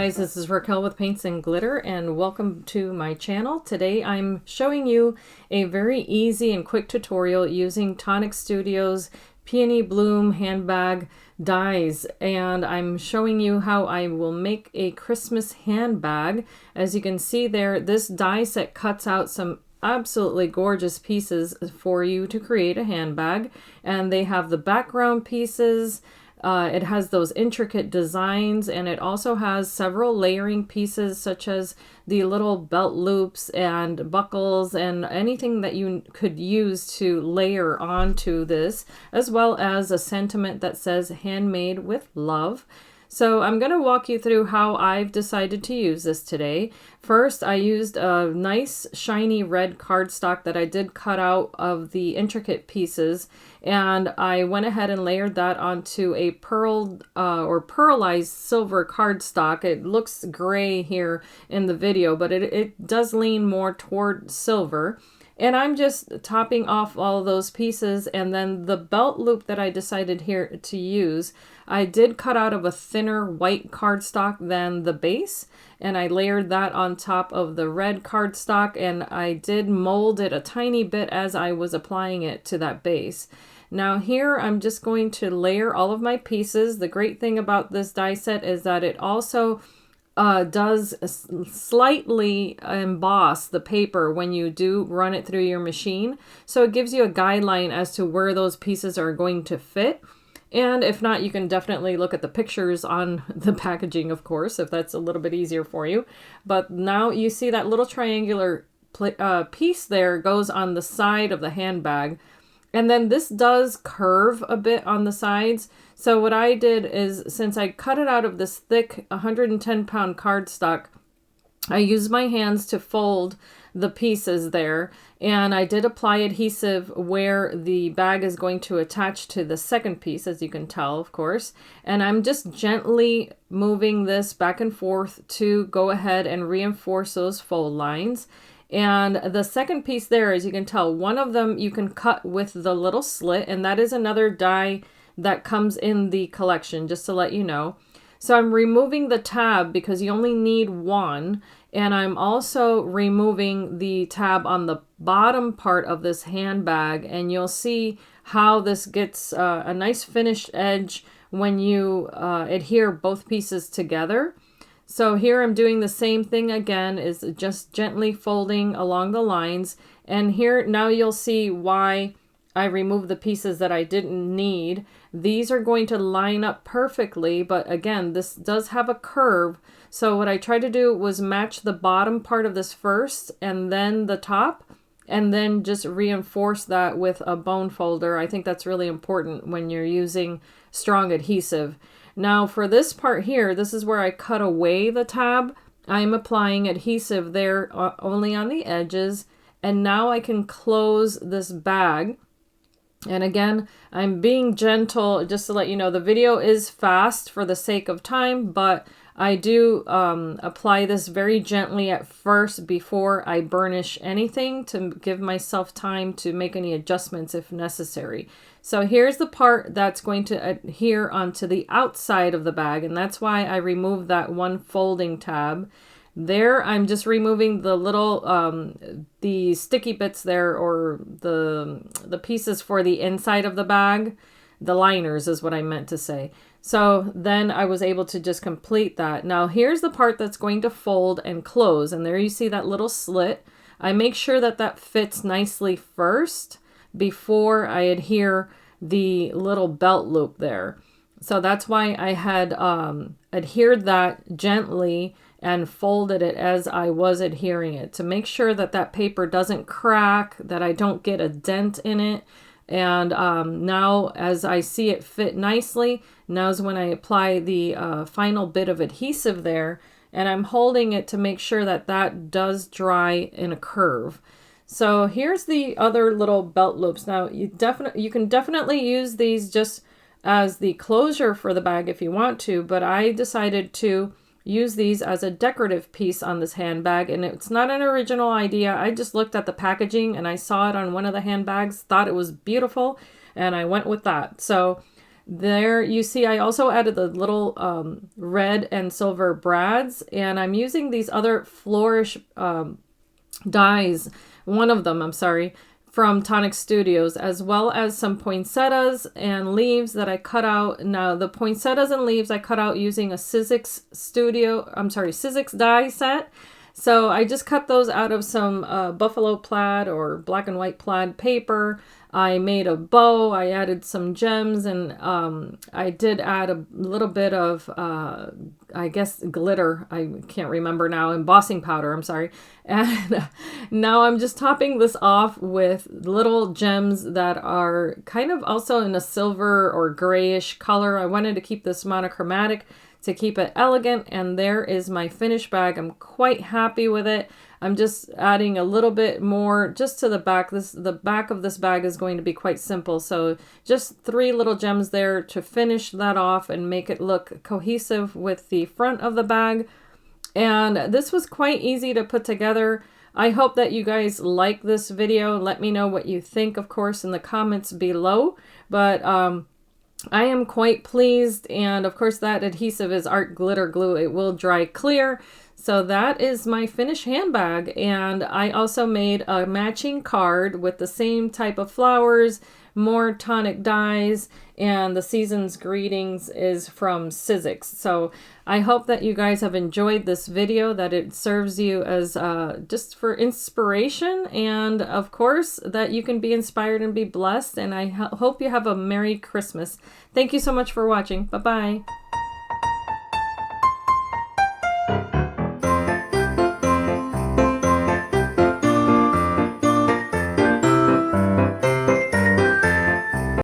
guys, this is Raquel with Paints and Glitter and welcome to my channel. Today I'm showing you a very easy and quick tutorial using Tonic Studio's Peony Bloom handbag dies, and I'm showing you how I will make a Christmas handbag. As you can see there, this die set cuts out some absolutely gorgeous pieces for you to create a handbag, and they have the background pieces. It has those intricate designs, and it also has several layering pieces such as the little belt loops and buckles and anything that you could use to layer onto this, as well as a sentiment that says handmade with love. So I'm going to walk you through how I've decided to use this today. First, I used a nice shiny red cardstock that I did cut out of the intricate pieces, and I went ahead and layered that onto a pearlized silver cardstock. It looks gray here in the video, but it does lean more toward silver. And I'm just topping off all of those pieces, and then the belt loop that I decided here to use, I did cut out of a thinner white cardstock than the base, and I layered that on top of the red cardstock, and I did mold it a tiny bit as I was applying it to that base. Now here I'm just going to layer all of my pieces. The great thing about this die set is that it also does slightly emboss the paper when you do run it through your machine. So it gives you a guideline as to where those pieces are going to fit. And if not, you can definitely look at the pictures on the packaging, of course, if that's a little bit easier for you. But now you see that little triangular piece there goes on the side of the handbag. And then this does curve a bit on the sides. So what I did is, since I cut it out of this thick 110-pound cardstock, I used my hands to fold the pieces there. And I did apply adhesive where the bag is going to attach to the second piece, as you can tell, of course. And I'm just gently moving this back and forth to go ahead and reinforce those fold lines. And the second piece there, as you can tell, one of them you can cut with the little slit, and that is another die that comes in the collection, just to let you know. So I'm removing the tab because you only need one, and I'm also removing the tab on the bottom part of this handbag, and you'll see how this gets a nice finished edge when you adhere both pieces together. So here I'm doing the same thing again, is just gently folding along the lines. And here now you'll see why I removed the pieces that I didn't need. These are going to line up perfectly, but again, this does have a curve. So what I tried to do was match the bottom part of this first and then the top, and then just reinforce that with a bone folder. I think that's really important when you're using strong adhesive. Now for this part here, this is where I cut away the tab. I'm applying adhesive there only on the edges, and now I can close this bag. And again, I'm being gentle just to let you know the video is fast for the sake of time, but I do apply this very gently at first before I burnish anything, to give myself time to make any adjustments if necessary. So here's the part that's going to adhere onto the outside of the bag, and that's why I removed that one folding tab. There, I'm just removing the little, the sticky bits there, or the pieces for the inside of the bag. The liners is what I meant to say. So then I was able to just complete that. Now here's the part that's going to fold and close, and there you see that little slit. I make sure that that fits nicely first before I adhere the little belt loop there. So that's why I had adhered that gently and folded it as I was adhering it, to make sure that that paper doesn't crack, that I don't get a dent in it. And now as I see it fit nicely, now's when I apply the final bit of adhesive there, and I'm holding it to make sure that that does dry in a curve. So here's the other little belt loops. Now you can definitely use these just as the closure for the bag if you want to, but I decided to use these as a decorative piece on this handbag, and it's not an original idea. I just looked at the packaging and I saw it on one of the handbags, thought it was beautiful, and I went with that. So There you see I also added the little red and silver brads, and I'm using these other flourish dies, one of them, I'm sorry, from Tonic Studios, as well as some poinsettias and leaves that I cut out. Now the poinsettias and leaves I cut out using a Sizzix die set. So I just cut those out of some buffalo plaid or black and white plaid paper. I made a bow, I added some gems, and I did add a little bit of, I guess, glitter. I can't remember now, embossing powder, I'm sorry. And now I'm just topping this off with little gems that are kind of also in a silver or grayish color. I wanted to keep this monochromatic to keep it elegant, and there is my finished bag. I'm quite happy with it. I'm just adding a little bit more just to the back. The back of this bag is going to be quite simple, so just 3 little gems there to finish that off and make it look cohesive with the front of the bag. And this was quite easy to put together. I hope that you guys like this video. Let me know what you think, of course, in the comments below. But I am quite pleased, and of course that adhesive is art glitter glue. It will dry clear. So that is my finished handbag, and I also made a matching card with the same type of flowers, more Tonic dies, and the season's greetings is from Sizzix. So I hope that you guys have enjoyed this video, that it serves you as just for inspiration, and of course that you can be inspired and be blessed, and I hope you have a Merry Christmas. Thank you so much for watching. Bye-bye.